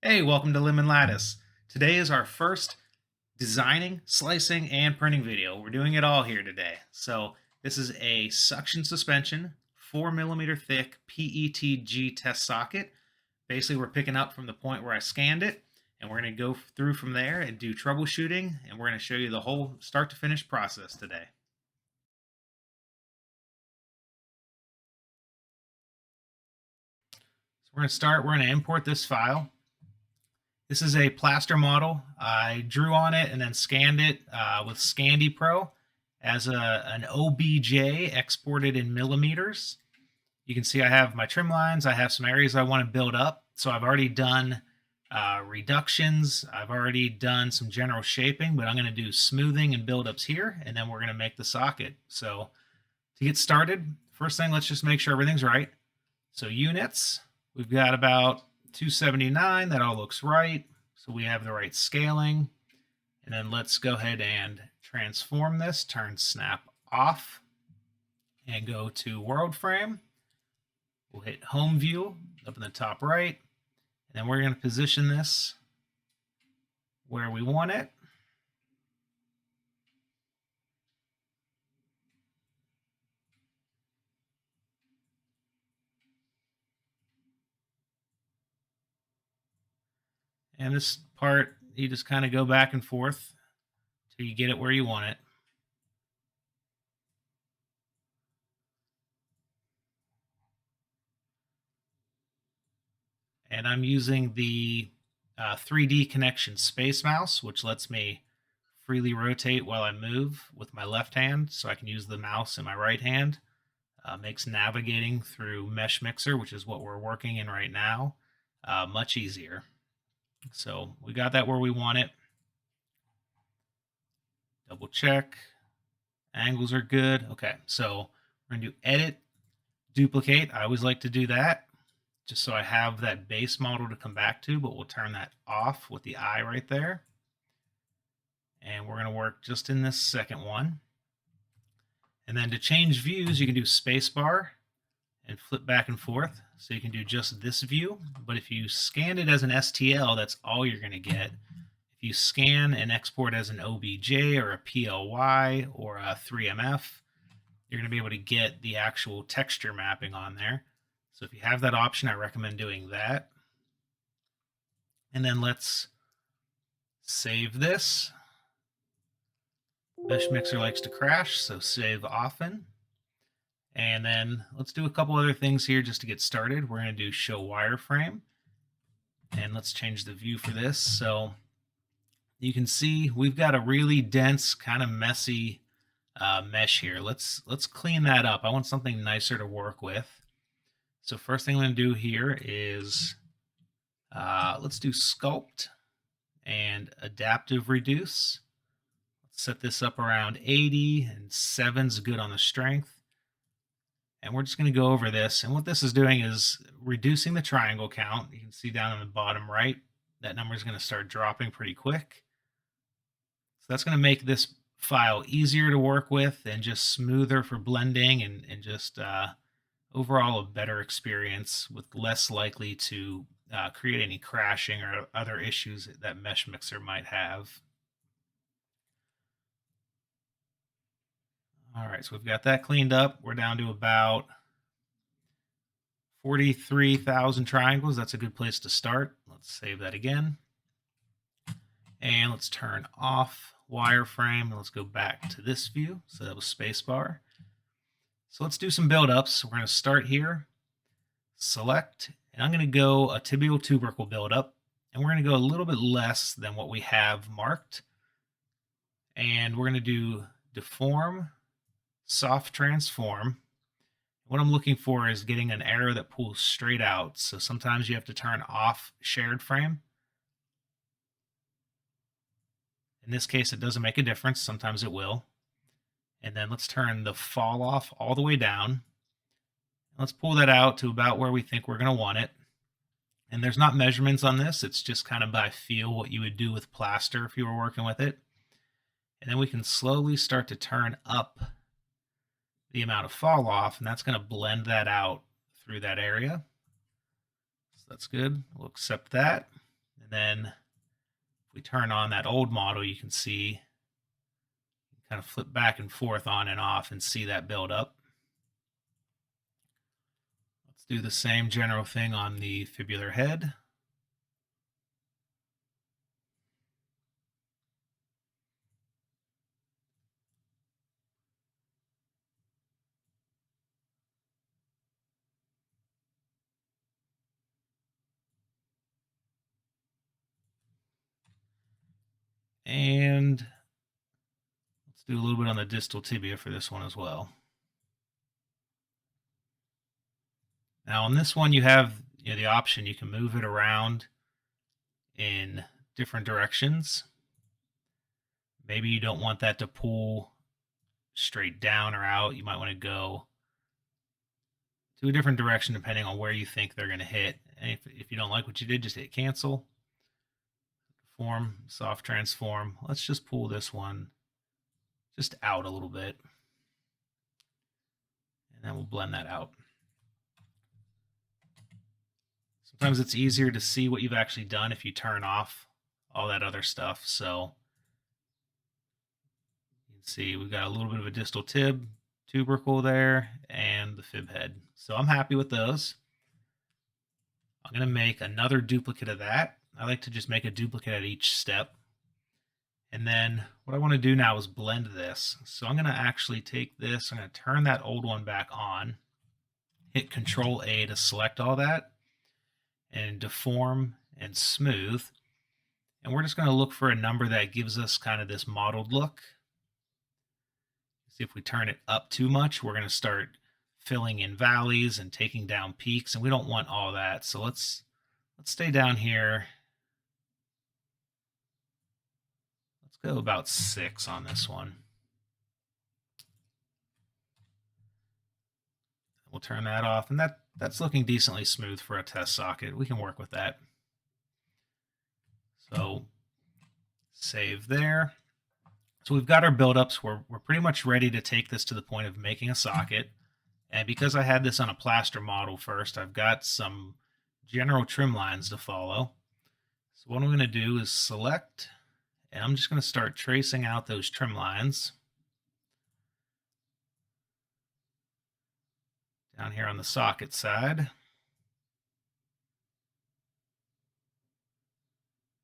Hey, welcome to Lemon Lattice. Today is our first designing, slicing, and printing video. We're doing it all here today. So this is a suction suspension, 4 millimeter thick PETG test socket. Basically, we're picking up from the point where I scanned it, and we're going to go through from there and do troubleshooting, and we're going to show you the whole start to finish process today. So we're going to import this file. This is a plaster model. I drew on it and then scanned it with Scandy Pro as an OBJ exported in millimeters. You can see I have my trim lines. I have some areas I want to build up. So I've already done reductions. I've already done some general shaping, but I'm going to do smoothing and buildups here, and then we're going to make the socket. So to get started, first thing, let's just make sure everything's right. So units, we've got about 279. That all looks right. So we have the right scaling. And then let's go ahead and transform this, turn snap off, and go to world frame. We'll hit home view up in the top right. And then we're going to position this where we want it. And this part, you just kind of go back and forth till you get it where you want it. And I'm using the 3D Connection Space Mouse, which lets me freely rotate while I move with my left hand, so I can use the mouse in my right hand. Makes navigating through Meshmixer, which is what we're working in right now, much easier. So we got that where we want it. Double check. Angles are good. Okay, so we're going to do edit, duplicate. I always like to do that just so I have that base model to come back to, but we'll turn that off with the eye right there. And we're going to work just in this second one. And then to change views, you can do spacebar and flip back and forth. So you can do just this view. But if you scan it as an STL, that's all you're going to get. If you scan and export as an OBJ or a PLY or a 3MF, you're going to be able to get the actual texture mapping on there. So if you have that option, I recommend doing that. And then let's save this. Meshmixer likes to crash, so save often. And then let's do a couple other things here just to get started. We're going to do show wireframe. And let's change the view for this. So you can see we've got a really dense, kind of messy mesh here. Let's clean that up. I want something nicer to work with. So first thing I'm going to do here is let's do sculpt and adaptive reduce. Let's set this up around 80, and 7's good on the strength. And we're just going to go over this. And what this is doing is reducing the triangle count. You can see down in the bottom right, that number is going to start dropping pretty quick. So that's going to make this file easier to work with and just smoother for blending and just overall a better experience with less likely to create any crashing or other issues that Meshmixer might have. All right, so we've got that cleaned up. We're down to about 43,000 triangles. That's a good place to start. Let's save that again. And let's turn off wireframe. And let's go back to this view. So that was spacebar. So let's do some buildups. We're going to start here, select, and I'm going to go a tibial tubercle buildup. And we're going to go a little bit less than what we have marked. And we're going to do deform, soft transform. What I'm looking for is getting an arrow that pulls straight out. So sometimes you have to turn off shared frame. In this case, it doesn't make a difference. Sometimes it will. And then let's turn the fall off all the way down. Let's pull that out to about where we think we're going to want it. And there's not measurements on this. It's just kind of by feel what you would do with plaster if you were working with it. And then we can slowly start to turn up the amount of fall off, and that's going to blend that out through that area. So that's good. We'll accept that. And then if we turn on that old model, you can see, kind of flip back and forth on and off and see that build up. Let's do the same general thing on the fibular head. And let's do a little bit on the distal tibia for this one as well. Now on this one, you have the option, you can move it around in different directions. Maybe you don't want that to pull straight down or out. You might want to go to a different direction depending on where you think they're going to hit. And if you don't like what you did, just hit cancel. Form, soft transform. Let's just pull this one just out a little bit. And then we'll blend that out. Sometimes it's easier to see what you've actually done if you turn off all that other stuff. So you can see we've got a little bit of a distal tubercle there and the fib head. So I'm happy with those. I'm going to make another duplicate of that. I like to just make a duplicate at each step. And then what I want to do now is blend this. So I'm going to actually take this, I'm going to turn that old one back on, hit Control A to select all that, and deform and smooth. And we're just going to look for a number that gives us kind of this mottled look. See, if we turn it up too much, we're going to start filling in valleys and taking down peaks, and we don't want all that. So let's stay down here. Let's go about 6 on this one. We'll turn that off, and that's looking decently smooth for a test socket. We can work with that. So save there. So we've got our buildups. We're pretty much ready to take this to the point of making a socket. And because I had this on a plaster model first, I've got some general trim lines to follow. So what I'm going to do is select, and I'm just going to start tracing out those trim lines down here on the socket side.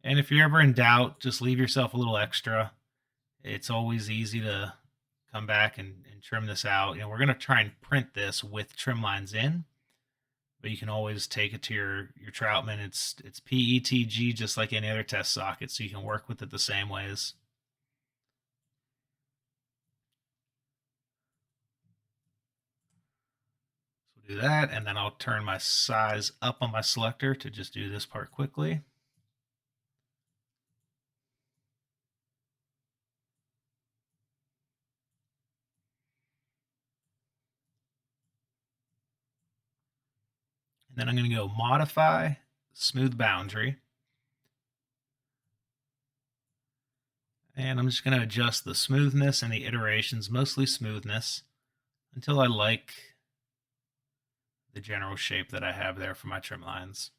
And if you're ever in doubt, just leave yourself a little extra. It's always easy to come back and trim this out. We're going to try and print this with trim lines in, but you can always take it to your Troutman. It's PETG just like any other test socket, so you can work with it the same ways. So we'll do that, and then I'll turn my size up on my selector to just do this part quickly. And then I'm going to go modify, smooth boundary. And I'm just going to adjust the smoothness and the iterations, mostly smoothness, until I like the general shape that I have there for my trim lines.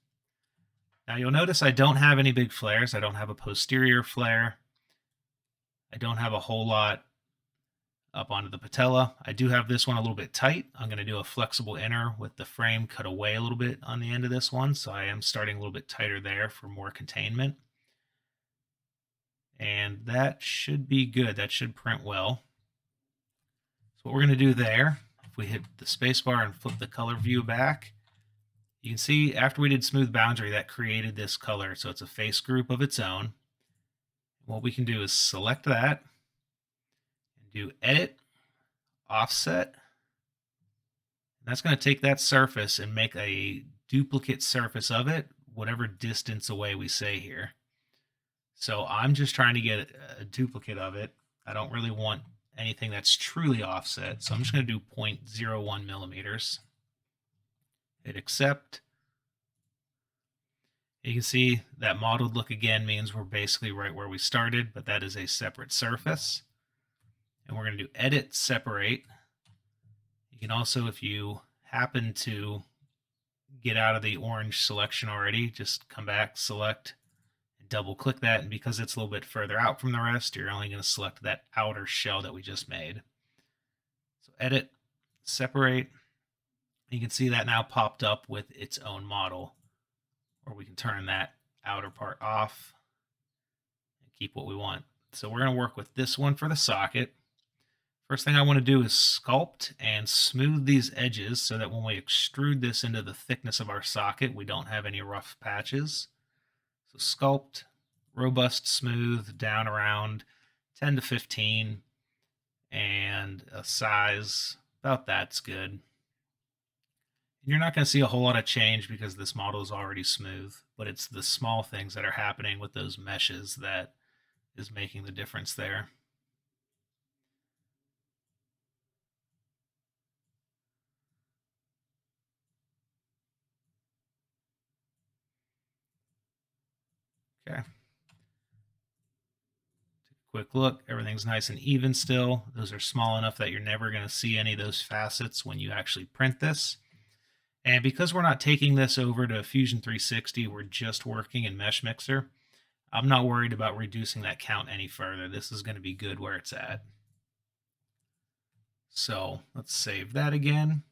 Now you'll notice I don't have any big flares. I don't have a posterior flare. I don't have a whole lot up onto the patella. I do have this one a little bit tight. I'm going to do a flexible inner with the frame cut away a little bit on the end of this one. So I am starting a little bit tighter there for more containment. And that should be good. That should print well. So what we're going to do there, if we hit the spacebar and flip the color view back, you can see after we did smooth boundary, that created this color. So it's a face group of its own. What we can do is select that and do edit, offset. And that's going to take that surface and make a duplicate surface of it, whatever distance away we say here. So I'm just trying to get a duplicate of it. I don't really want anything that's truly offset. So I'm just going to do 0.01 millimeters. Hit accept. You can see that mottled look again means we're basically right where we started, but that is a separate surface. And we're going to do edit, separate. You can also, if you happen to get out of the orange selection already, just come back, select, Double click that, and because it's a little bit further out from the rest, you're only going to select that outer shell that we just made. So edit, separate. You can see that now popped up with its own model, or we can turn that outer part off and keep what we want. So we're going to work with this one for the socket. First thing I want to do is sculpt and smooth these edges so that when we extrude this into the thickness of our socket, we don't have any rough patches. So sculpt, robust, smooth, down around 10 to 15, and a size about that's good. You're not going to see a whole lot of change because this model is already smooth, but it's the small things that are happening with those meshes that is making the difference there. Okay. Quick look, everything's nice and even still. Those are small enough that you're never going to see any of those facets when you actually print this. And because we're not taking this over to Fusion 360, we're just working in Meshmixer, I'm not worried about reducing that count any further. This is going to be good where it's at. So let's save that again,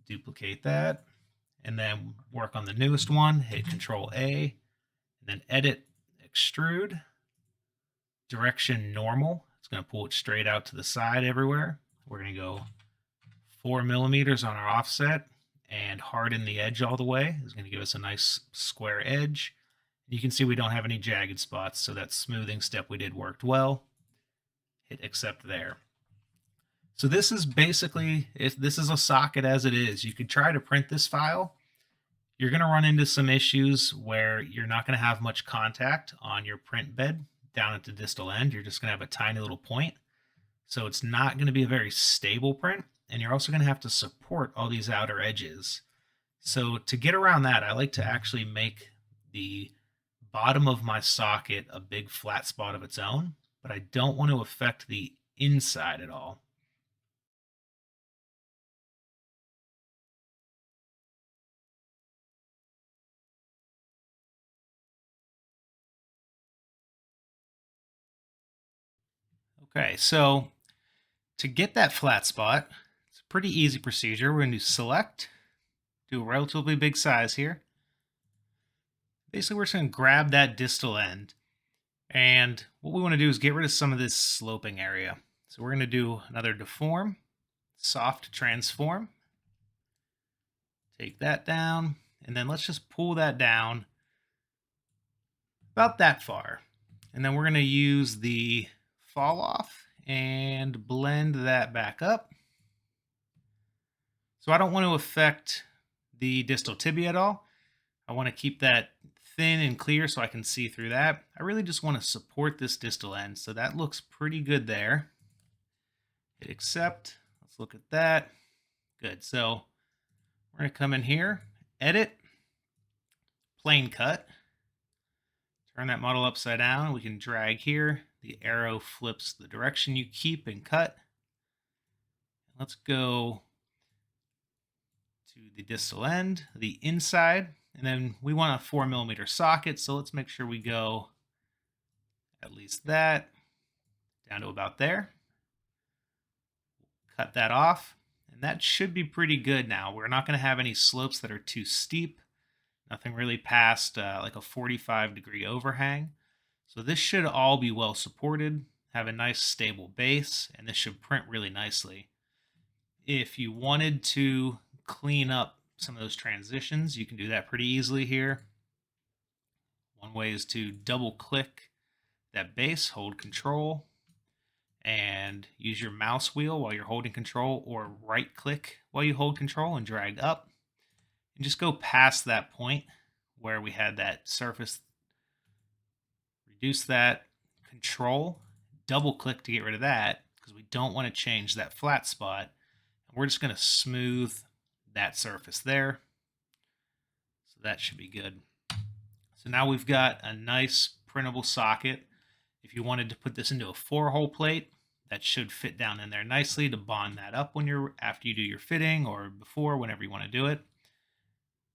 duplicate that, and then work on the newest one, hit Control A, and then edit, extrude, direction normal. It's going to pull it straight out to the side everywhere. We're going to go 4 millimeters on our offset and harden the edge all the way. It's going to give us a nice square edge. You can see we don't have any jagged spots, so that smoothing step we did worked well. Hit accept there. So this is basically, if this is a socket as it is, you could try to print this file. You're going to run into some issues where you're not going to have much contact on your print bed down at the distal end. You're just going to have a tiny little point. So it's not going to be a very stable print, and you're also going to have to support all these outer edges. So to get around that, I like to actually make the bottom of my socket a big flat spot of its own, but I don't want to affect the inside at all. Okay, so to get that flat spot, it's a pretty easy procedure. We're going to select, do a relatively big size here. Basically, we're just going to grab that distal end. And what we want to do is get rid of some of this sloping area. So we're going to do another deform, soft transform. Take that down, and then let's just pull that down about that far. And then we're going to use the fall off and blend that back up. So I don't want to affect the distal tibia at all. I want to keep that thin and clear so I can see through that. I really just want to support this distal end, so that looks pretty good there. Hit accept. Let's look at that. Good. So we're going to come in here, edit, plane cut. Turn that model upside down. We can drag here. The arrow flips the direction you keep and cut. Let's go to the distal end, the inside, and then we want a 4 millimeter socket, so let's make sure we go at least that down to about there. Cut that off, and that should be pretty good now. We're not going to have any slopes that are too steep, nothing really past like a 45-degree overhang. So this should all be well supported, have a nice stable base, and this should print really nicely. If you wanted to clean up some of those transitions, you can do that pretty easily here. One way is to double click that base, hold control, and use your mouse wheel while you're holding control, or right click while you hold control and drag up, and just go past that point where we had that surface. Reduce that, control, double click to get rid of that because we don't want to change that flat spot. And we're just going to smooth that surface there. So that should be good. So now we've got a nice printable socket. If you wanted to put this into a 4-hole plate, that should fit down in there nicely to bond that up when after you do your fitting, or before, whenever you want to do it.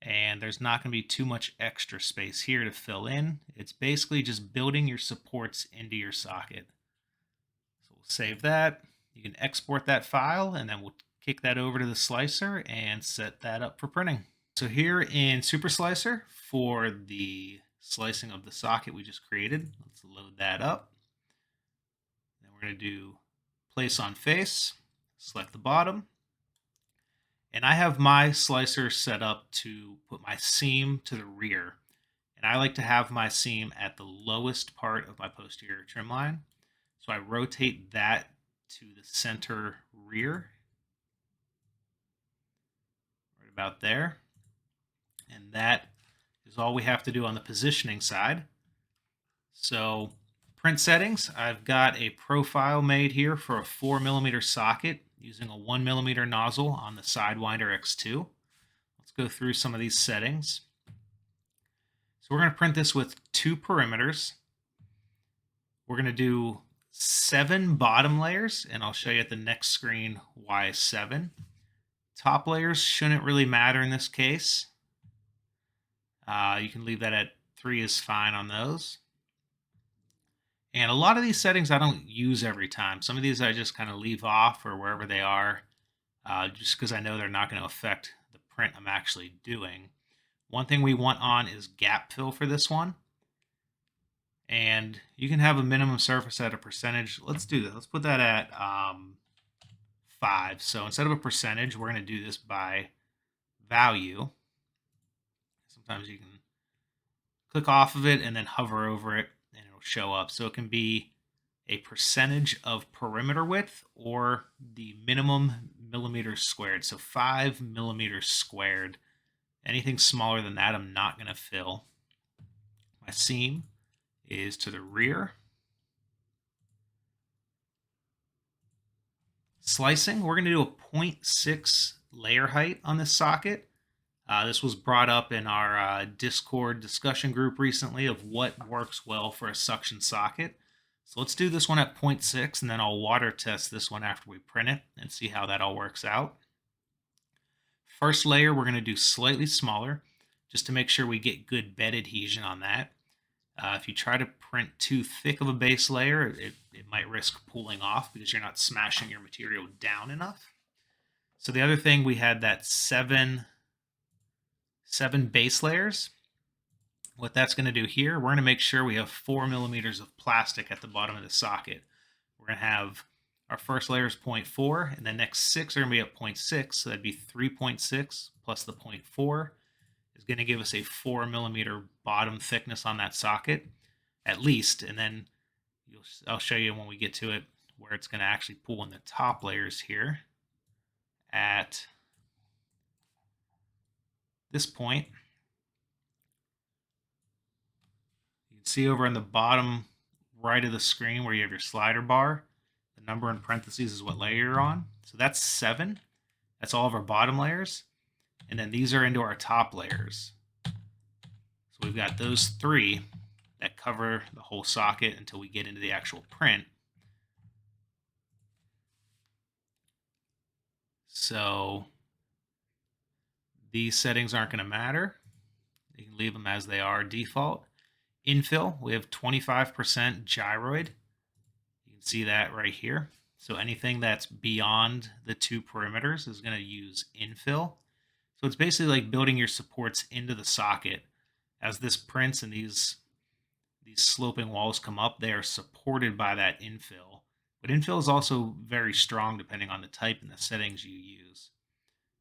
and there's not going to be too much extra space here to fill in. It's basically just building your supports into your socket. So we'll save that. You can export that file, and then we'll kick that over to the slicer and set that up for printing. So here in SuperSlicer, for the slicing of the socket we just created, let's load that up. Then we're going to do place on face, select the bottom. And I have my slicer set up to put my seam to the rear. And I like to have my seam at the lowest part of my posterior trim line. So I rotate that to the center rear, right about there. And that is all we have to do on the positioning side. So print settings, I've got a profile made here for a 4mm socket using a 1mm nozzle on the Sidewinder X2. Let's go through some of these settings. So we're going to print this with 2 perimeters. We're going to do 7 bottom layers, and I'll show you at the next screen why 7. Top layers shouldn't really matter in this case. You can leave that at 3 is fine on those. And a lot of these settings I don't use every time. Some of these I just kind of leave off or wherever they are, just because I know they're not going to affect the print I'm actually doing. One thing we want on is gap fill for this one. And you can have a minimum surface at a percentage. Let's do that. Let's put that at 5. So instead of a percentage, we're going to do this by value. Sometimes you can click off of it and then hover over it, and it'll show up. So it can be a percentage of perimeter width or the minimum millimeters squared. So 5 millimeters squared. Anything smaller than that, I'm not going to fill. My seam is to the rear. Slicing, we're going to do a 0.6 layer height on this socket. This was brought up in our Discord discussion group recently of what works well for a suction socket. So let's do this one at 0.6, and then I'll water test this one after we print it and see how that all works out. First layer, we're going to do slightly smaller, just to make sure we get good bed adhesion on that. If you try to print too thick of a base layer, it might risk pulling off because you're not smashing your material down enough. So the other thing, we had that 7 base layers. What that's going to do here, we're going to make sure we have 4 millimeters of plastic at the bottom of the socket. We're going to have our first layer is 0.4, and the next 6 are going to be at 0.6, so that'd be 3.6 plus the 0.4 is going to give us a 4 millimeter bottom thickness on that socket, at least, and then I'll show you when we get to it where it's going to actually pull in the top layers here at this point. You can see over in the bottom right of the screen where you have your slider bar, the number in parentheses is what layer you're on. So that's 7. That's all of our bottom layers. And then these are into our top layers. So we've got those 3 that cover the whole socket until we get into the actual print. So these settings aren't going to matter. You can leave them as they are default. Infill, we have 25% gyroid. You can see that right here. So anything that's beyond the 2 perimeters is going to use infill. So it's basically like building your supports into the socket. As this prints and these sloping walls come up, they are supported by that infill. But infill is also very strong depending on the type and the settings you use.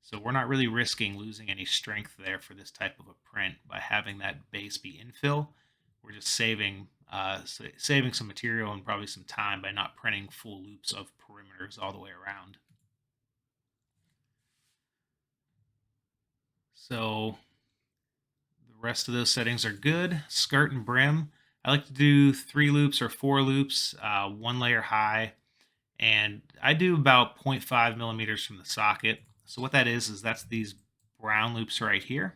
So we're not really risking losing any strength there for this type of a print by having that base be infill. We're just saving some material and probably some time by not printing full loops of perimeters all the way around. So the rest of those settings are good. Skirt and brim, I like to do 3 loops or 4 loops, 1 layer high, and I do about 0.5 millimeters from the socket. So what that is that's these brown loops right here.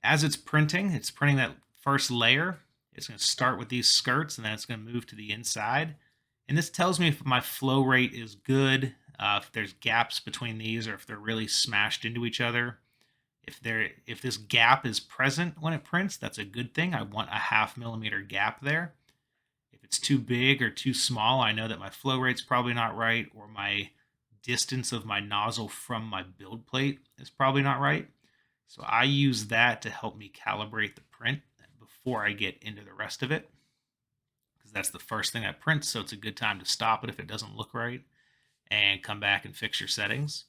As it's printing that first layer. It's going to start with these skirts, and then it's going to move to the inside. And this tells me if my flow rate is good, if there's gaps between these, or if they're really smashed into each other. If this gap is present when it prints, that's a good thing. I want a 0.5 millimeter gap there. If it's too big or too small, I know that my flow rate's probably not right, or my distance of my nozzle from my build plate is probably not right. So I use that to help me calibrate the print before I get into the rest of it, because that's the first thing that prints. So it's a good time to stop it if it doesn't look right and come back and fix your settings.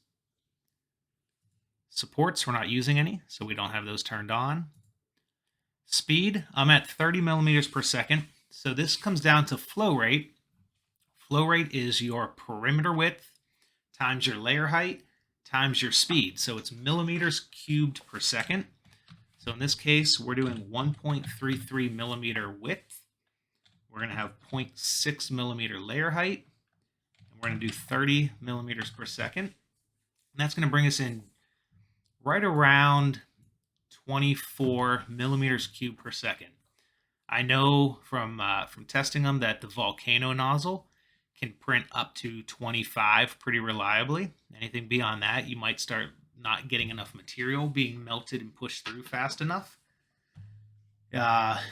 Supports, we're not using any, so we don't have those turned on. Speed, I'm at 30 millimeters per second. So this comes down to flow rate. Flow rate is your perimeter width times your layer height times your speed. So it's millimeters cubed per second. So in this case, we're doing 1.33 millimeter width. We're going to have 0.6 millimeter layer height. And we're going to do 30 millimeters per second. And that's going to bring us in right around 24 millimeters cubed per second. I know from testing them that the Volcano nozzle can print up to 25 pretty reliably. Anything beyond that, you might start not getting enough material being melted and pushed through fast enough.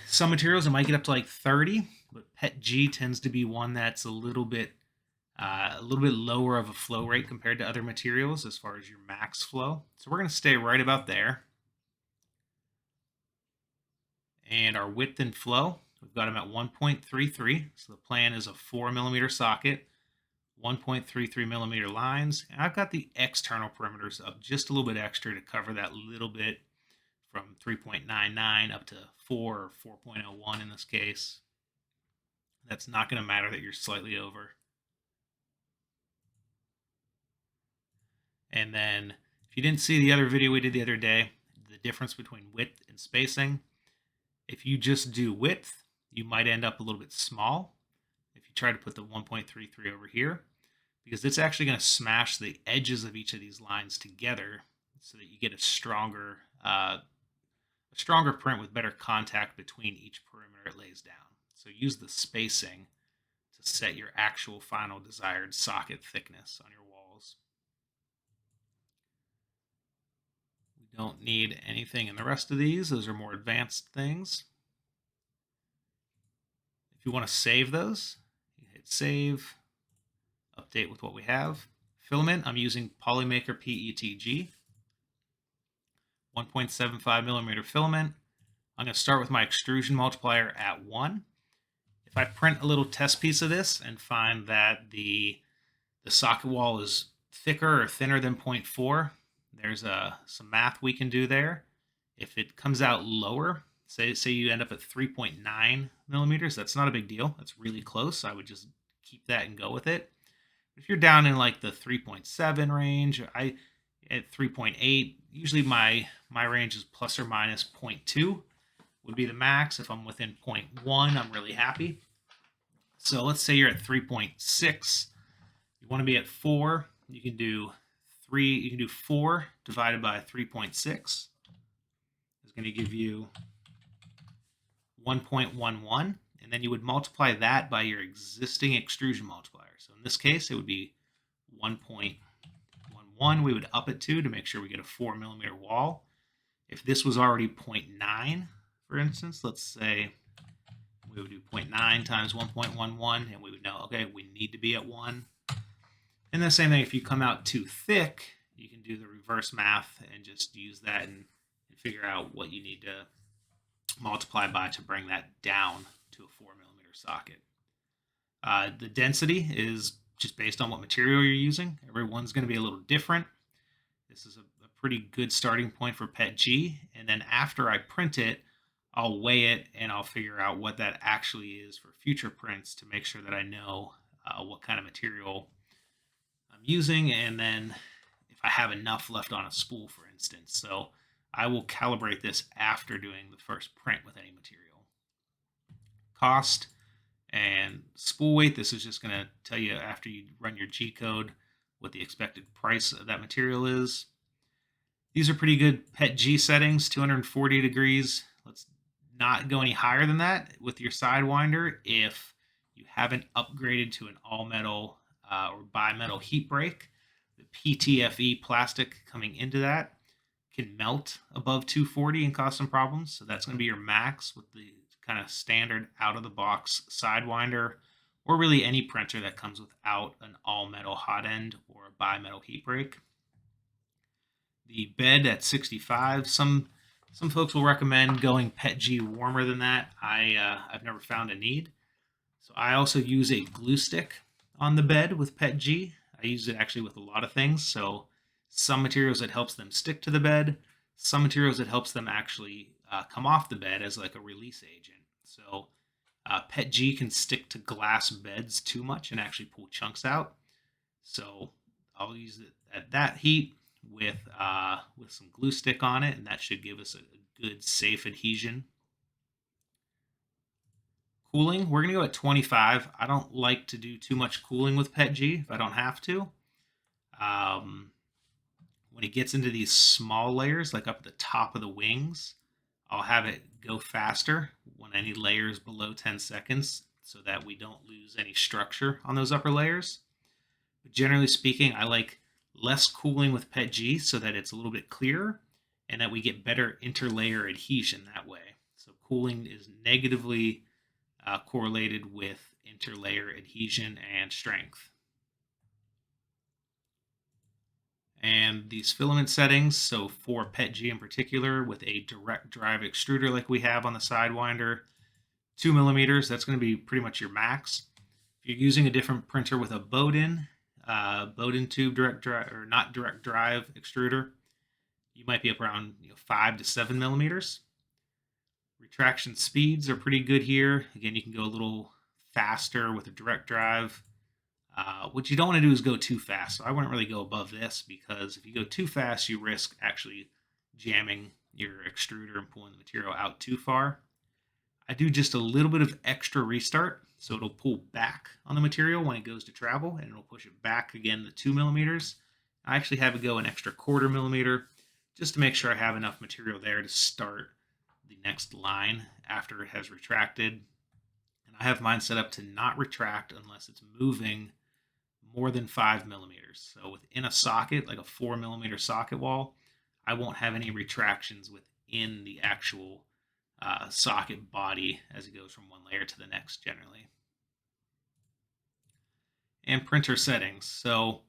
Some materials, it might get up to like 30, but PETG tends to be one that's a little bit lower of a flow rate compared to other materials as far as your max flow. So we're going to stay right about there. And our width and flow, we've got them at 1.33. So the plan is a 4 millimeter socket, 1.33 millimeter lines. And I've got the external perimeters up just a little bit extra to cover that little bit from 3.99 up to 4 or 4.01 in this case. That's not going to matter that you're slightly over. And then if you didn't see the other video we did the other day, the difference between width and spacing, if you just do width, you might end up a little bit small if you try to put the 1.33 over here, because it's actually going to smash the edges of each of these lines together so that you get a stronger print with better contact between each perimeter it lays down. So use the spacing to set your actual final desired socket thickness on your walls. We don't need anything in the rest of these. Those are more advanced things. If you want to save those, you hit save, update with what we have. Filament, I'm using Polymaker PETG. 1.75 millimeter filament. I'm going to start with my extrusion multiplier at 1. If I print a little test piece of this and find that the socket wall is thicker or thinner than 0.4, there's some math we can do there. If it comes out lower, say you end up at 3.9 millimeters, that's not a big deal. That's really close. I would just keep that and go with it. If you're down in like the 3.7 range, at 3.8, usually my range is plus or minus 0.2 would be the max. If I'm within 0.1, I'm really happy. So let's say you're at 3.6. You want to be at 4. You can do 4 divided by 3.6. It's going to give you 1.11, and then you would multiply that by your existing extrusion multiplier. So in this case, it would be 1.11. We would up it to make sure we get a 4 millimeter wall. If this was already 0.9, for instance, let's say we would do 0.9 times 1.11, and we would know, okay, we need to be at 1. And the same thing, if you come out too thick, you can do the reverse math and just use that and figure out what you need to multiply by to bring that down to a 4 millimeter socket. The density is just based on what material you're using. Everyone's going to be a little different. This is a pretty good starting point for PETG. And then after I print it, I'll weigh it and I'll figure out what that actually is for future prints to make sure that I know what kind of material I'm using, and then if I have enough left on a spool, for instance. So I will calibrate this after doing the first print with any material. Cost and spool weight, this is just going to tell you after you run your G-code what the expected price of that material is. These are pretty good PETG settings, 240 degrees. Let's not go any higher than that with your Sidewinder if you haven't upgraded to an all-metal or bi-metal heat break. The PTFE plastic coming into that can melt above 240 and cause some problems. So that's going to be your max with the kind of standard out-of-the-box Sidewinder, or really any printer that comes without an all-metal hot end or a bi-metal heat break. The bed at 65, some folks will recommend going PETG warmer than that. I've never found a need. So I also use a glue stick on the bed with PETG. I use it actually with a lot of things. So some materials it helps them stick to the bed, some materials it helps them actually come off the bed as like a release agent. So PETG can stick to glass beds too much and actually pull chunks out. So I'll use it at that heat with some glue stick on it, and that should give us a good safe adhesion. Cooling, we're going to go at 25. I don't like to do too much cooling with PETG if I don't have to. When it gets into these small layers, like up at the top of the wings, I'll have it go faster when any layers below 10 seconds so that we don't lose any structure on those upper layers. But generally speaking, I like less cooling with PETG so that it's a little bit clearer and that we get better interlayer adhesion that way. So cooling is negatively correlated with interlayer adhesion and strength. And these filament settings, so for PETG in particular, with a direct drive extruder like we have on the Sidewinder, 2 millimeters, that's going to be pretty much your max. If you're using a different printer with a Bowden tube direct drive, or not direct drive extruder, you might be up around 5 to 7 millimeters. Retraction speeds are pretty good here. Again, you can go a little faster with a direct drive. What you don't want to do is go too fast. So I wouldn't really go above this, because if you go too fast, you risk actually jamming your extruder and pulling the material out too far. I do just a little bit of extra restart, so it'll pull back on the material when it goes to travel, and it'll push it back again the 2 millimeters. I actually have it go an extra 1/4 millimeter just to make sure I have enough material there to start the next line after it has retracted. And I have mine set up to not retract unless it's moving more than 5 millimeters. So within a socket, like a 4 millimeter socket wall, I won't have any retractions within the actual socket body as it goes from one layer to the next generally. And printer settings. So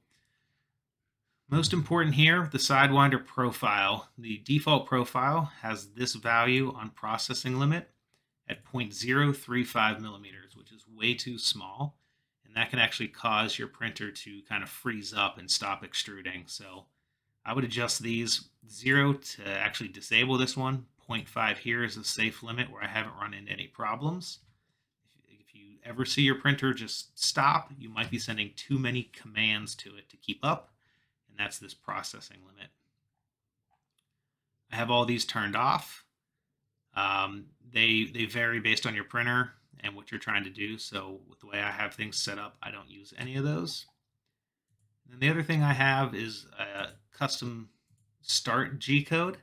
most important here, the Sidewinder profile. The default profile has this value on processing limit at 0.035 millimeters, which is way too small. And that can actually cause your printer to kind of freeze up and stop extruding. So I would adjust these 0 to actually disable this one. 0.5 here is a safe limit where I haven't run into any problems. If you ever see your printer just stop, you might be sending too many commands to it to keep up, and that's this processing limit. I have all these turned off. They vary based on your printer and what you're trying to do. So with the way I have things set up, I don't use any of those. And the other thing I have is a custom start G-code.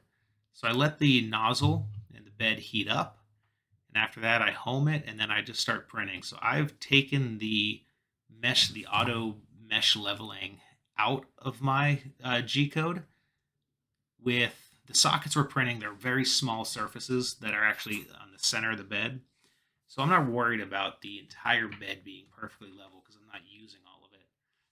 So I let the nozzle and the bed heat up, and after that I home it, and then I just start printing. So I've taken the auto mesh leveling out of my G-code. With the sockets we're printing, they're very small surfaces that are actually on the center of the bed. So I'm not worried about the entire bed being perfectly level because I'm not using all of it.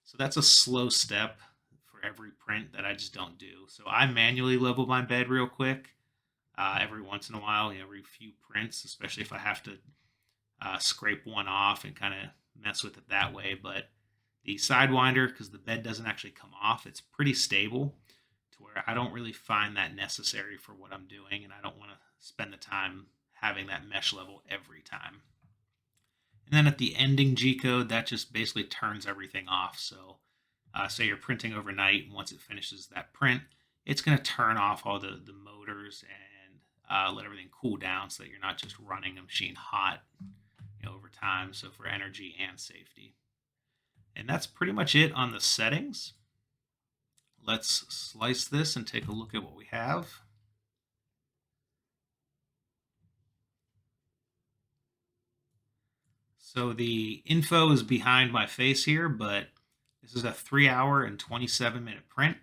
So that's a slow step for every print that I just don't do. So I manually level my bed real quick every once in a while, every few prints, especially if I have to scrape one off and kind of mess with it that way. But the Sidewinder, because the bed doesn't actually come off, it's pretty stable to where I don't really find that necessary for what I'm doing, and I don't want to spend the time having that mesh level every time. And then at the ending G-code, that just basically turns everything off. So say you're printing overnight, and once it finishes that print, it's going to turn off all the motors and let everything cool down so that you're not just running a machine hot over time, so for energy and safety. And that's pretty much it on the settings. Let's slice this and take a look at what we have. So the info is behind my face here, but this is a 3 hour and 27 minute print.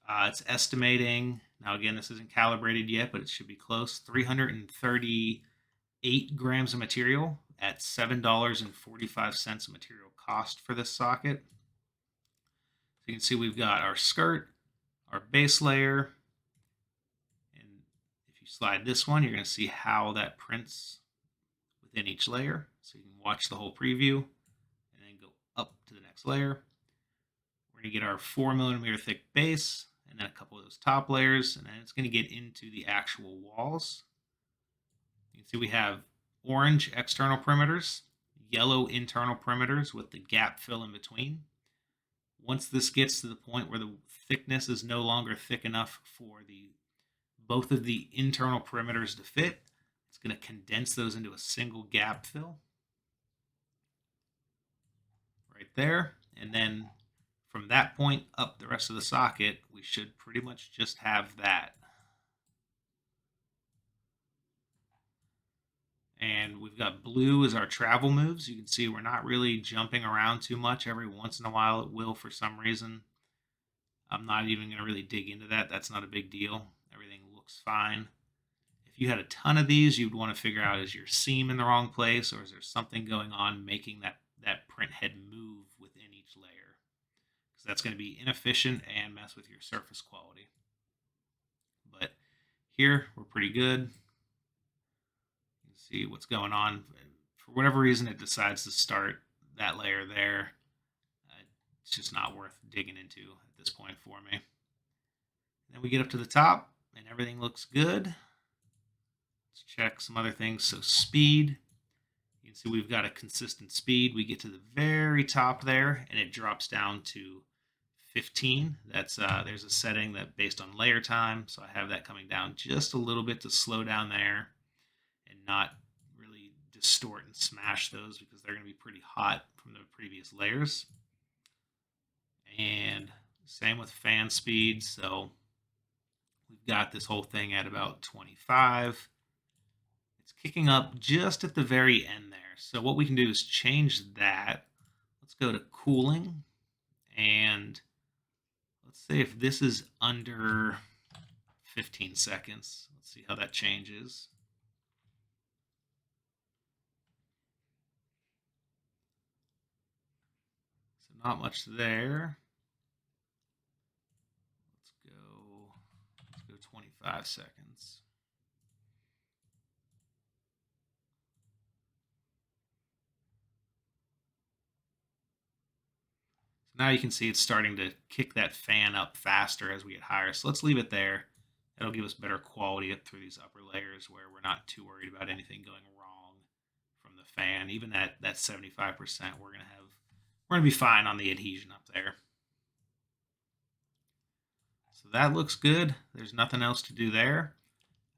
It's estimating Now again, this isn't calibrated yet, but it should be close. 338 grams of material at $7.45 material cost for this socket. So you can see we've got our skirt, our base layer, and if you slide this one, you're going to see how that prints within each layer. So you can watch the whole preview and then go up to the next layer. We're going to get our 4mm thick base and then a couple of those top layers, and then it's going to get into the actual walls. You can see we have orange external perimeters, yellow internal perimeters with the gap fill in between. Once this gets to the point where the thickness is no longer thick enough for both of the internal perimeters to fit, it's going to condense those into a single gap fill right there. And then from that point up the rest of the socket, we should pretty much just have that. And we've got blue as our travel moves. You can see we're not really jumping around too much. Every once in a while it will for some reason. I'm not even going to really dig into that. That's not a big deal. Everything looks fine. If you had a ton of these, you'd want to figure out, is your seam in the wrong place, or is there something going on making that print head move within each layer? Because that's going to be inefficient and mess with your surface quality. But here, we're pretty good. See what's going on. For whatever reason, it decides to start that layer there. It's just not worth digging into at this point for me. And then we get up to the top and everything looks good. Let's check some other things. So speed, you can see we've got a consistent speed. We get to the very top there and it drops down to 15. That's there's a setting that based on layer time. So I have that coming down just a little bit to slow down there and not really distort and smash those because they're going to be pretty hot from the previous layers. And same with fan speed. So we've got this whole thing at about 25. It's kicking up just at the very end there. So what we can do is change that. Let's go to cooling. And let's say if this is under 15 seconds, let's see how that changes. Not much there. Let's go 25 seconds. So now you can see it's starting to kick that fan up faster as we get higher. So let's leave it there. That'll give us better quality up through these upper layers where we're not too worried about anything going wrong from the fan. Even at that 75%, we're going to be fine on the adhesion up there. So that looks good. There's nothing else to do there.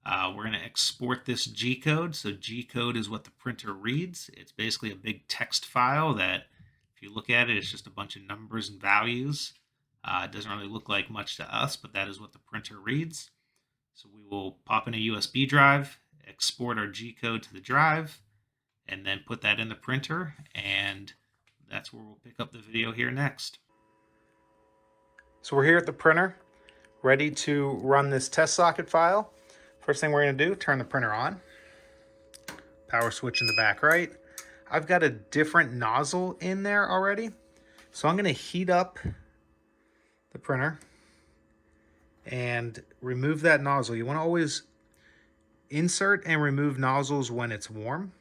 We're going to export this G-code. So G-code is what the printer reads. It's basically a big text file that, if you look at it, it's just a bunch of numbers and values. It doesn't really look like much to us, but that is what the printer reads. So we will pop in a USB drive, export our G-code to the drive, and then put that in the printer, and that's where we'll pick up the video here next. So we're here at the printer, ready to run this test socket file. First thing we're going to do, turn the printer on. Power switch in the back right. I've got a different nozzle in there already. So I'm going to heat up the printer and remove that nozzle. You want to always insert and remove nozzles when it's warm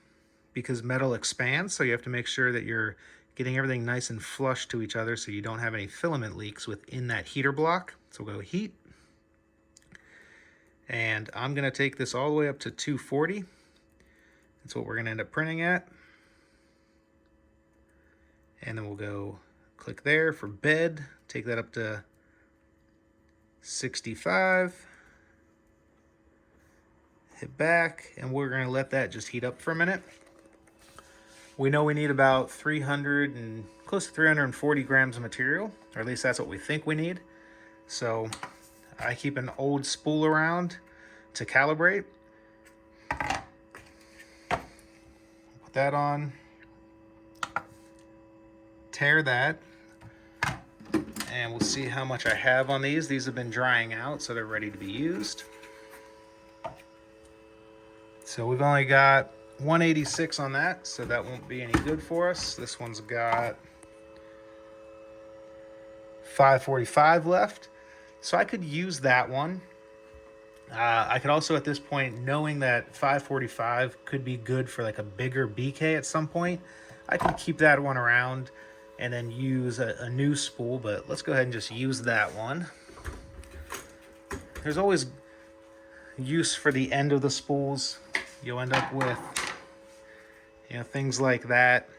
because metal expands. So you have to make sure that you're getting everything nice and flush to each other so you don't have any filament leaks within that heater block. So we'll go heat. And I'm going to take this all the way up to 240. That's what we're going to end up printing at. And then we'll go click there for bed. Take that up to 65. Hit back, and we're going to let that just heat up for a minute. We know we need about 300 and close to 340 grams of material, or at least that's what we think we need. So I keep an old spool around to calibrate. Put that on. Tear that. And we'll see how much I have on these. These have been drying out, so they're ready to be used. So we've only got 186 on that, so that won't be any good for us. This one's got 545 left, so I could use that one. I could also, at this point, knowing that 545 could be good for like a bigger BK at some point, I could keep that one around and then use a new spool, but let's go ahead and just use that one. There's always use for the end of the spools. You'll end up with, you know, things like that.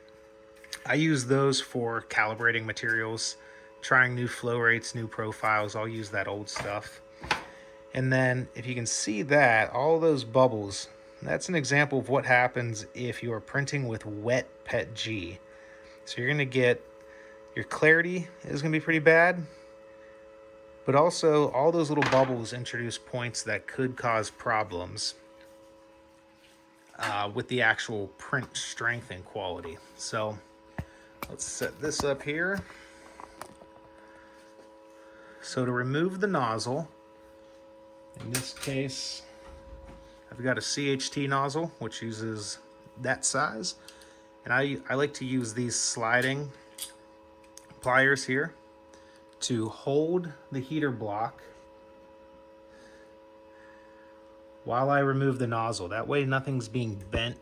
I use those for calibrating materials, trying new flow rates, new profiles. I'll use that old stuff. And then if you can see that, all those bubbles, that's an example of what happens if you are printing with wet PETG. So you're gonna get, your clarity is gonna be pretty bad, but also all those little bubbles introduce points that could cause problems with the actual print strength and quality. So let's set this up here. So to remove the nozzle, in this case, I've got a CHT nozzle, which uses that size. And I like to use these sliding pliers here to hold the heater block while I remove the nozzle. That way nothing's being bent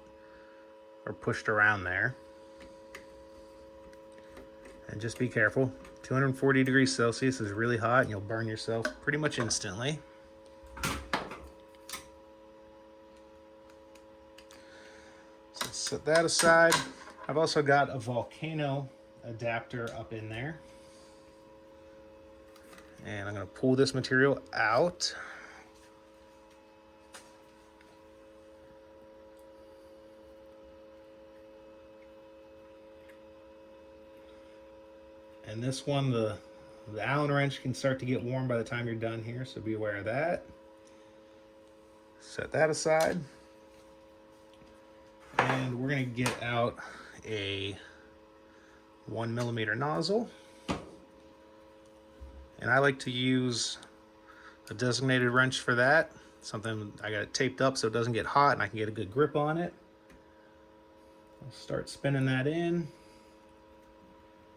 or pushed around there. And just be careful. 240 degrees Celsius is really hot and you'll burn yourself pretty much instantly. So set that aside. I've also got a Volcano adapter up in there. And I'm going to pull this material out. And this one, the Allen wrench can start to get warm by the time you're done here, so be aware of that. Set that aside. And we're going to get out a 1mm nozzle. And I like to use a designated wrench for that. Something I got it taped up so it doesn't get hot and I can get a good grip on it. I'll start spinning that in.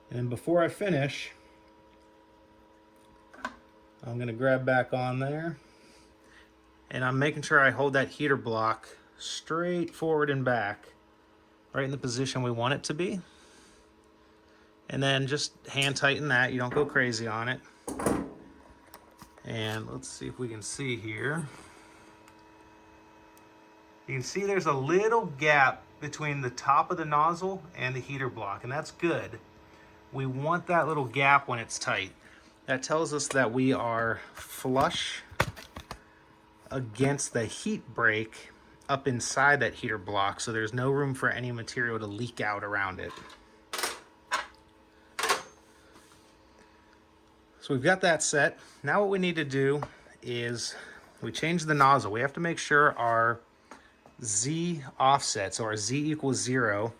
And before I finish, I'm going to grab back on there. And I'm making sure I hold that heater block straight forward and back, right in the position we want it to be. And then just hand tighten that. You don't go crazy on it. And let's see if we can see here. You can see there's a little gap between the top of the nozzle and the heater block, and that's good. We want that little gap when it's tight. That tells us that we are flush against the heat break up inside that heater block, so there's no room for any material to leak out around it. So we've got that set. Now what we need to do is we change the nozzle. We have to make sure our Z offset, so our Z equals 0,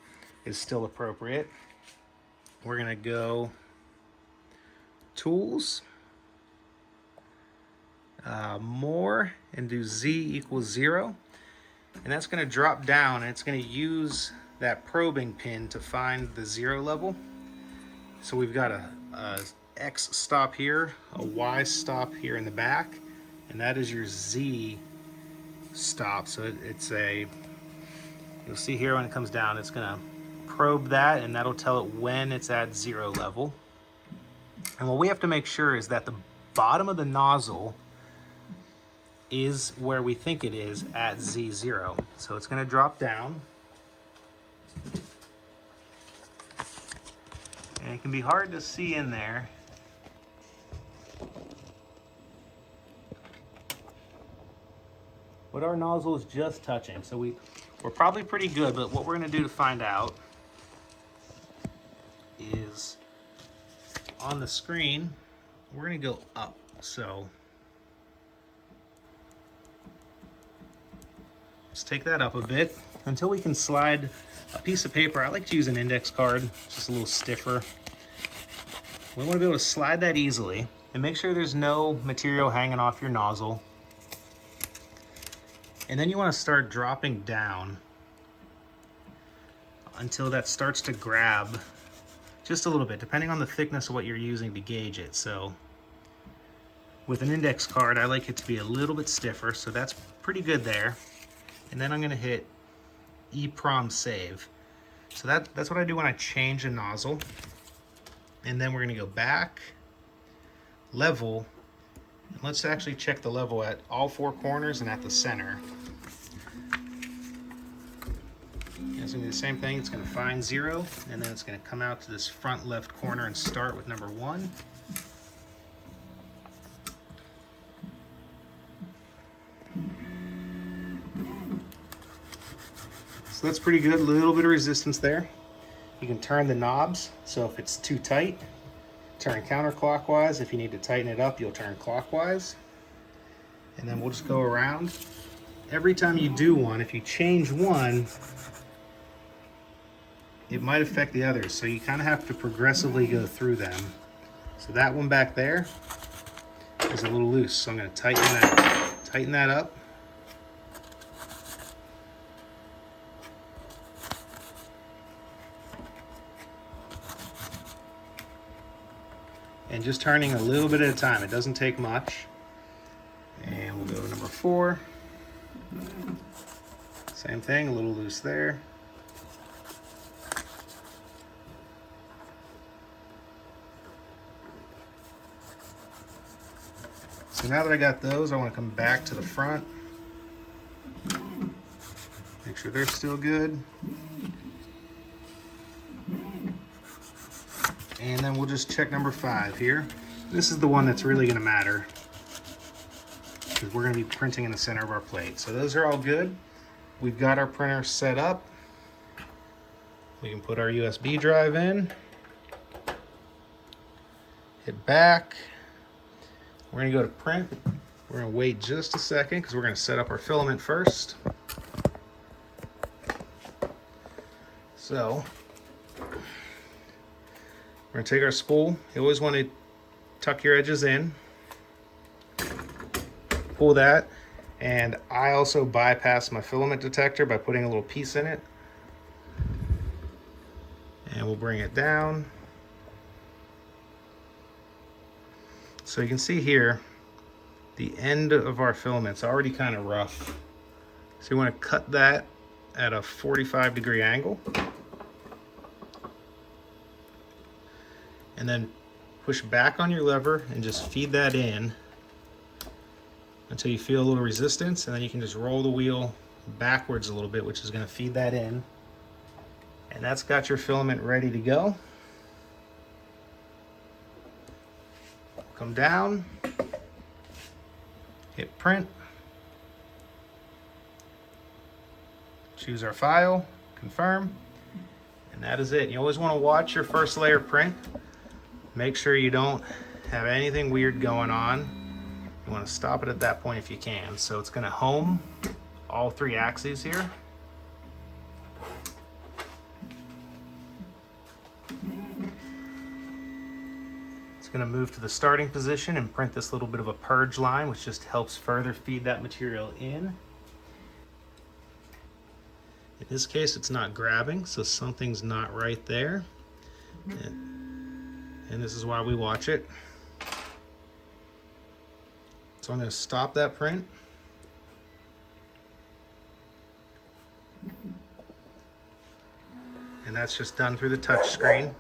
is still appropriate. We're gonna go Tools, More, and do Z equals 0. And that's gonna drop down and it's gonna use that probing pin to find the 0 level. So we've got a X stop here, a Y stop here in the back, and that is your Z stop. So it's a, you'll see here when it comes down, it's gonna probe that and that'll tell it when it's at 0 level. And what we have to make sure is that the bottom of the nozzle is where we think it is at Z0. So it's gonna drop down. And it can be hard to see in there. But our nozzle is just touching, so we're probably pretty good, but what we're gonna do to find out is on the screen, we're gonna go up. So let's take that up a bit until we can slide a piece of paper. I like to use an index card, just a little stiffer. we want to be able to slide that easily, and make sure there's no material hanging off your nozzle. And then you want to start dropping down until that starts to grab just a little bit, depending on the thickness of what you're using to gauge it. So with an index card, I like it to be a little bit stiffer, so that's pretty good there. And then I'm going to hit EEPROM save. So that's what I do when I change a nozzle. And then we're going to go back, level, and let's actually check the level at all four corners and at the center. And it's going to be the same thing. It's going to find 0, and then it's going to come out to this front left corner and start with number 1. So that's pretty good, a little bit of resistance there. You can turn the knobs, so if it's too tight, turn counterclockwise. If you need to tighten it up, you'll turn clockwise. And then we'll just go around. Every time you do one, if you change one, it might affect the others, so you kind of have to progressively go through them. So that one back there is a little loose, so I'm going to tighten that up. And just turning a little bit at a time. It doesn't take much. And we'll go to number 4. Same thing, a little loose there. So now that I got those, I want to come back to the front. Make sure they're still good. And then we'll just check number 5 here. This is the one that's really going to matter, because we're going to be printing in the center of our plate. So those are all good. We've got our printer set up. We can put our USB drive in. Hit back. We're going to go to print. We're going to wait just a second because we're going to set up our filament first. So we're going to take our spool. You always want to tuck your edges in. Pull that. And I also bypass my filament detector by putting a little piece in it. And we'll bring it down. So you can see here, the end of our filament's already kind of rough. So you want to cut that at a 45-degree angle. And then push back on your lever and just feed that in until you feel a little resistance, and then you can just roll the wheel backwards a little bit, which is going to feed that in. And that's got your filament ready to go. Come down, hit print, choose our file, confirm, and that is it. You always want to watch your first layer print. Make sure you don't have anything weird going on. You want to stop it at that point if you can. So it's going to home all 3 axes here. It's going to move to the starting position and print this little bit of a purge line, which just helps further feed that material in. In this case, it's not grabbing, so something's not right there. And this is why we watch it. So I'm going to stop that print. And that's just done through the touch screen.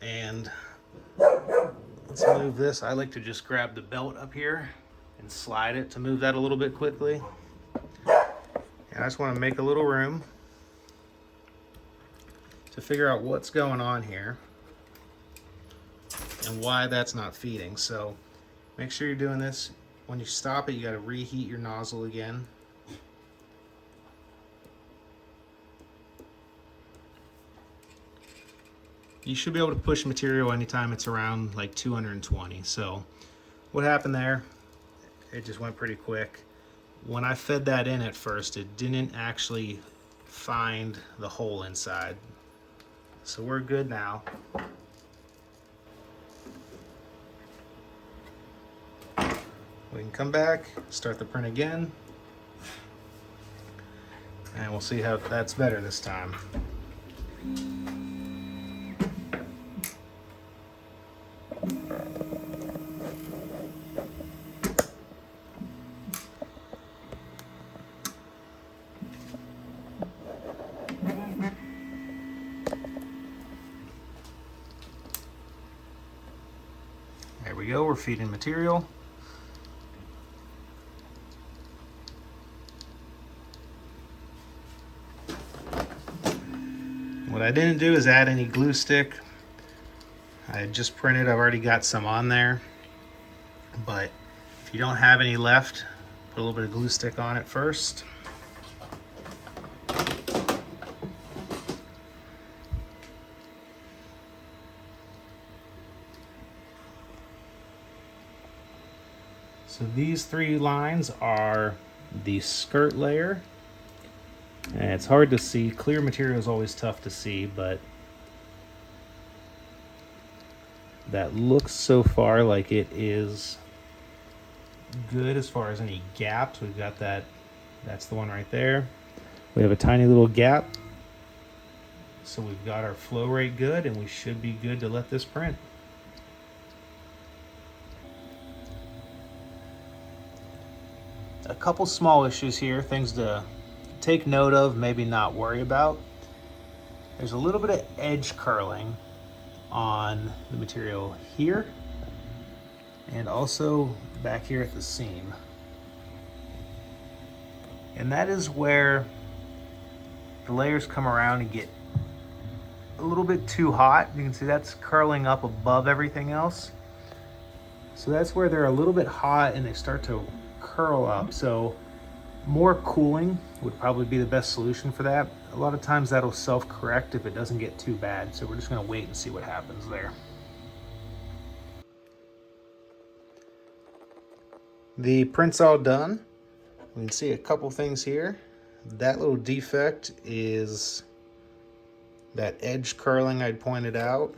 And let's move this. I like to just grab the belt up here and slide it to move that a little bit quickly. And I just want to make a little room to figure out what's going on here and why that's not feeding. So make sure you're doing this. When you stop it, you got to reheat your nozzle again. You should be able to push material anytime it's around like 220. So what happened there, it just went pretty quick. When I fed that in at first, it didn't actually find the hole inside. So we're good now. We can come back, start the print again, and we'll see how that's better this time. There we go, we're feeding material. What I didn't do is add any glue stick. I had just printed, I've already got some on there. But if you don't have any left, put a little bit of glue stick on it first. So these 3 lines are the skirt layer. And it's hard to see. Clear material is always tough to see, but that looks so far like it is good as far as any gaps. We've got that, that's the one right there. We have a tiny little gap. So we've got our flow rate good, and we should be good to let this print. A couple small issues here, things to take note of, maybe not worry about. There's a little bit of edge curling on the material here and also back here at the seam. And that is where the layers come around and get a little bit too hot. You can see that's curling up above everything else. So that's where they're a little bit hot and they start to curl up. So more cooling would probably be the best solution for that. A lot of times that'll self-correct if it doesn't get too bad. So we're just gonna wait and see what happens there. The print's all done. We can see a couple things here. That little defect is that edge curling I'd pointed out.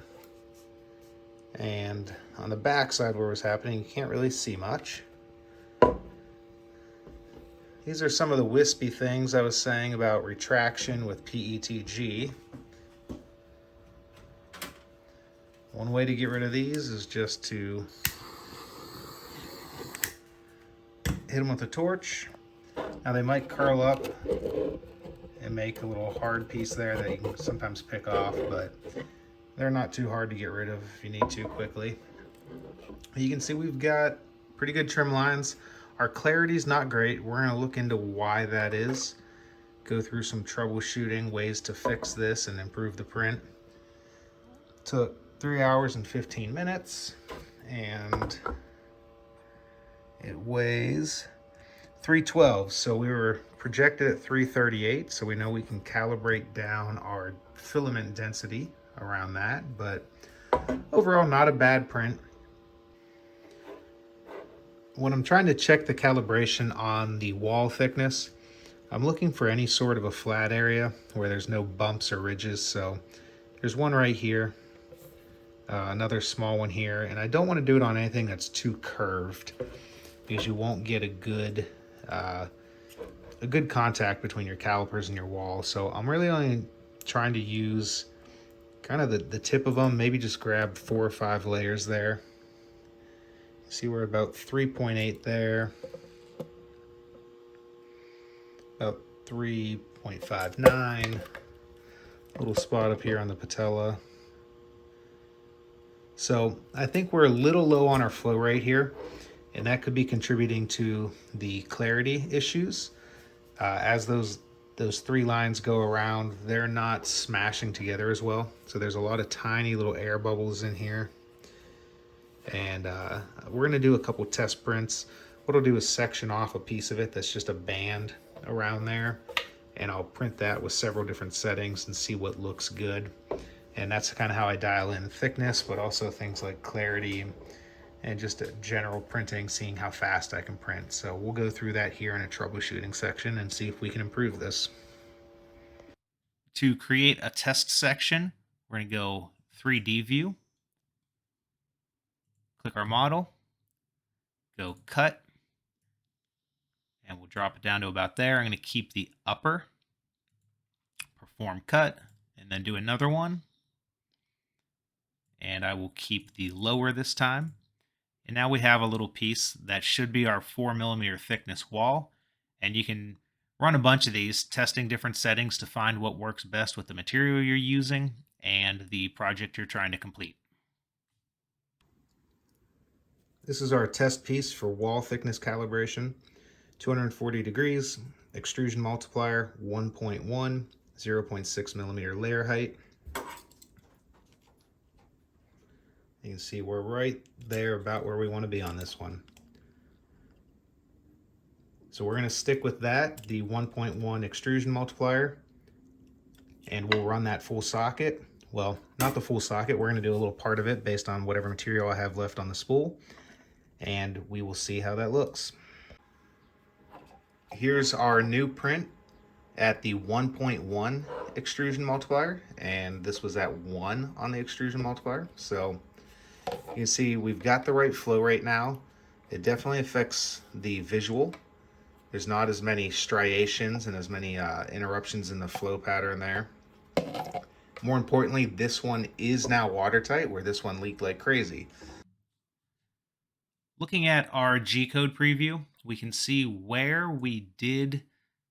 And on the back side where it was happening, you can't really see much. These are some of the wispy things I was saying about retraction with PETG. One way to get rid of these is just to hit them with a torch. Now they might curl up and make a little hard piece there that you can sometimes pick off, but they're not too hard to get rid of if you need to quickly. You can see we've got pretty good trim lines. Our clarity's not great. We're gonna look into why that is. Go through some troubleshooting ways to fix this and improve the print. Took 3 hours and 15 minutes and it weighs 312. So we were projected at 338. So we know we can calibrate down our filament density around that, but overall not a bad print. When I'm trying to check the calibration on the wall thickness, I'm looking for any sort of a flat area where there's no bumps or ridges. So there's one right here, another small one here, and I don't want to do it on anything that's too curved because you won't get a good contact between your calipers and your wall. So I'm really only trying to use kind of the tip of them, maybe just grab 4 or 5 layers there. See, we're about 3.8 there, about 3.59, little spot up here on the patella. So I think we're a little low on our flow rate here, and that could be contributing to the clarity issues. As those 3 lines go around, they're not smashing together as well. So there's a lot of tiny little air bubbles in here. And we're gonna do a couple test prints. What I'll do is section off a piece of it that's just a band around there, and I'll print that with several different settings and see what looks good. And that's kind of how I dial in thickness, but also things like clarity and just a general printing, seeing how fast I can print. So we'll go through that here in a troubleshooting section and see if we can improve this. To create a test section, We're going to go 3D view, click our model, go cut, and we'll drop it down to about there. I'm going to keep the upper, perform cut, and then do another one. And I will keep the lower this time. And now we have a little piece that should be our 4mm thickness wall. And you can run a bunch of these, testing different settings to find what works best with the material you're using and the project you're trying to complete. This is our test piece for wall thickness calibration. 240 degrees, extrusion multiplier, 1.1, 0.6mm layer height. You can see we're right there about where we want to be on this one. So we're going to stick with that, the 1.1 extrusion multiplier, and we'll run that full socket. Well, not the full socket, we're going to do a little part of it based on whatever material I have left on the spool, and we will see how that looks. Here's our new print at the 1.1 extrusion multiplier, and this was at 1 on the extrusion multiplier. So you can see we've got the right flow rate now. It definitely affects the visual. There's not as many striations and as many interruptions in the flow pattern there. More importantly, this one is now watertight, where this one leaked like crazy. Looking at our G-code preview, we can see where we did,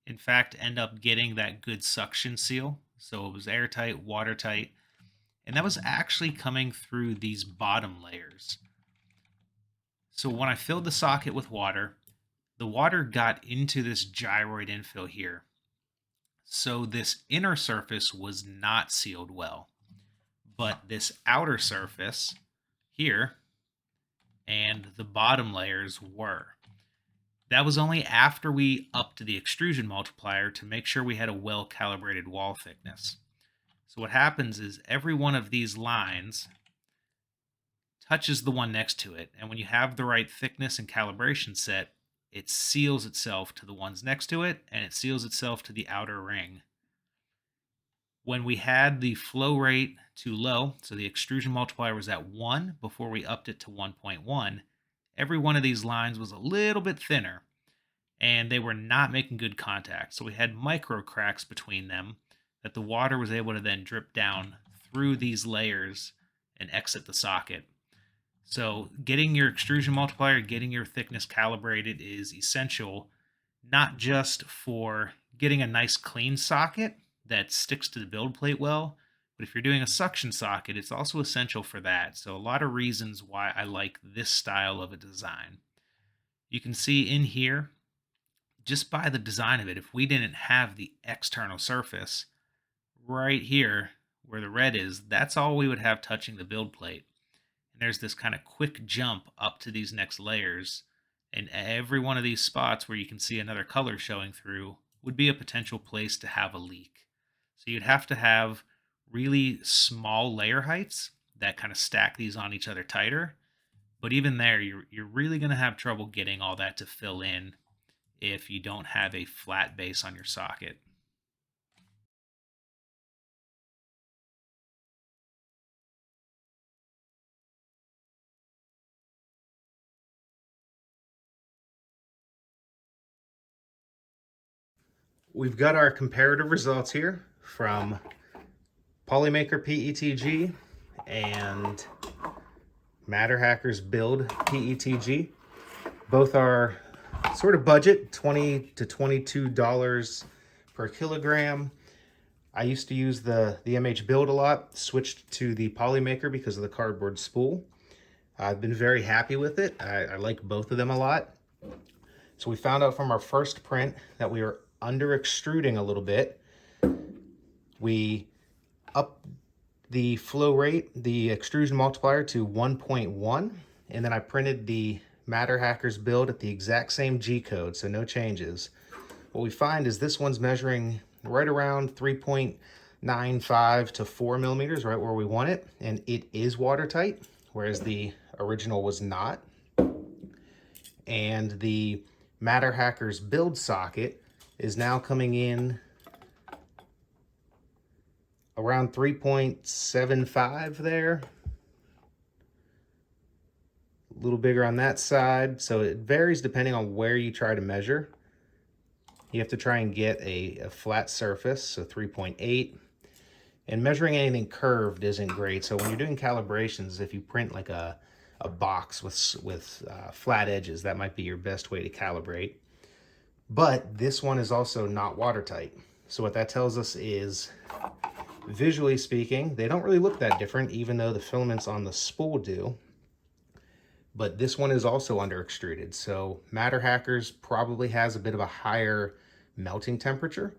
in fact, end up getting that good suction seal. So it was airtight, watertight, and that was actually coming through these bottom layers. So when I filled the socket with water, the water got into this gyroid infill here. So this inner surface was not sealed well, but this outer surface here and the bottom layers were. That was only after we upped the extrusion multiplier to make sure we had a well-calibrated wall thickness. So what happens is every one of these lines touches the one next to it, and when you have the right thickness and calibration set, it seals itself to the ones next to it, and it seals itself to the outer ring. When we had the flow rate too low, so the extrusion multiplier was at 1 before we upped it to 1.1, every one of these lines was a little bit thinner, and they were not making good contact. So we had micro cracks between them that the water was able to then drip down through these layers and exit the socket. So getting your extrusion multiplier, getting your thickness calibrated is essential, not just for getting a nice clean socket that sticks to the build plate well, but if you're doing a suction socket, it's also essential for that. So a lot of reasons why I like this style of a design. You can see in here, just by the design of it, if we didn't have the external surface right here where the red is, that's all we would have touching the build plate. And there's this kind of quick jump up to these next layers, and every one of these spots where you can see another color showing through would be a potential place to have a leak. So you'd have to have really small layer heights that kind of stack these on each other tighter. But even there, you're really going to have trouble getting all that to fill in if you don't have a flat base on your socket. We've got our comparative results here from Polymaker PETG and Matter Hackers Build PETG. Both are sort of budget, $20 to $22 per kilogram. I used to use the MH Build a lot, switched to the Polymaker because of the cardboard spool. I've been very happy with it. I like both of them a lot. So we found out from our first print that we were under extruding a little bit. We upped the flow rate, the extrusion multiplier to 1.1, and then I printed the Matter Hackers Build at the exact same G code, so no changes. What we find is this one's measuring right around 3.95 to 4 millimeters, right where we want it, and it is watertight, whereas the original was not. And the Matter Hackers Build socket is now coming in around 3.75 there. A little bigger on that side. So it varies depending on where you try to measure. You have to try and get a flat surface, so 3.8. And measuring anything curved isn't great. So when you're doing calibrations, if you print like a box with flat edges, that might be your best way to calibrate. But this one is also not watertight. So what that tells us is, visually speaking, they don't really look that different, even though the filaments on the spool do. But this one is also under extruded. So Matter Hackers probably has a bit of a higher melting temperature.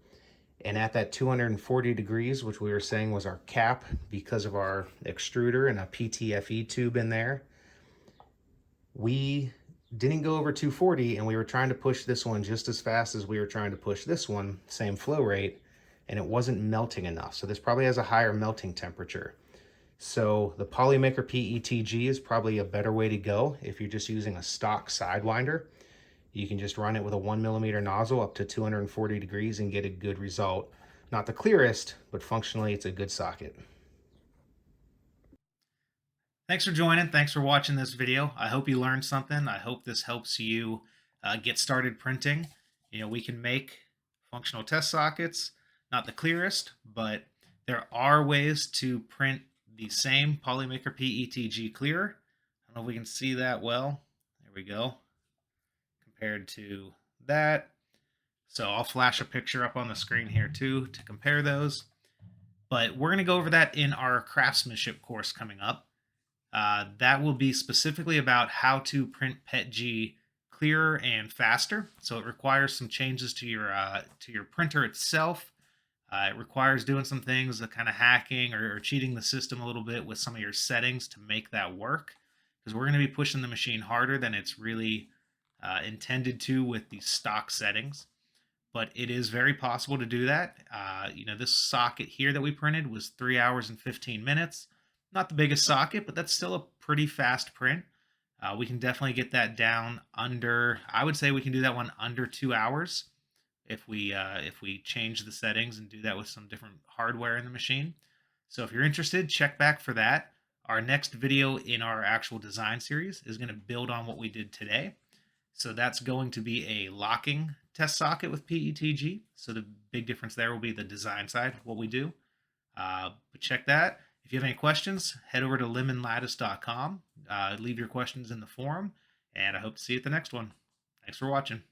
And at that 240 degrees, which we were saying was our cap because of our extruder and a PTFE tube in there, we didn't go over 240, and we were trying to push this one just as fast as we were trying to push this one, same flow rate, and it wasn't melting enough. So this probably has a higher melting temperature. So the Polymaker PETG is probably a better way to go if you're just using a stock Sidewinder. You can just run it with a 1mm nozzle up to 240 degrees and get a good result. Not the clearest, but functionally it's a good socket. Thanks for joining. Thanks for watching this video. I hope you learned something. I hope this helps you get started printing. You know, we can make functional test sockets, not the clearest, but there are ways to print the same Polymaker PETG clear. I don't know if we can see that well. There we go. Compared to that. So I'll flash a picture up on the screen here too to compare those. But we're going to go over that in our craftsmanship course coming up. That will be specifically about how to print PETG clearer and faster. So it requires some changes to your printer itself. It requires doing some things, kind of hacking or cheating the system a little bit with some of your settings to make that work. Because we're going to be pushing the machine harder than it's really intended to with these stock settings. But it is very possible to do that. You know, this socket here that we printed was 3 hours and 15 minutes. Not the biggest socket, but that's still a pretty fast print. We can definitely get that down under, I would say we can do that one under 2 hours if we change the settings and do that with some different hardware in the machine. So if you're interested, check back for that. Our next video in our actual design series is going to build on what we did today. So that's going to be a locking test socket with PETG. So the big difference there will be the design side, what we do. But check that. If you have any questions, head over to lemonlattice.com. Leave your questions in the forum, and I hope to see you at the next one. Thanks for watching.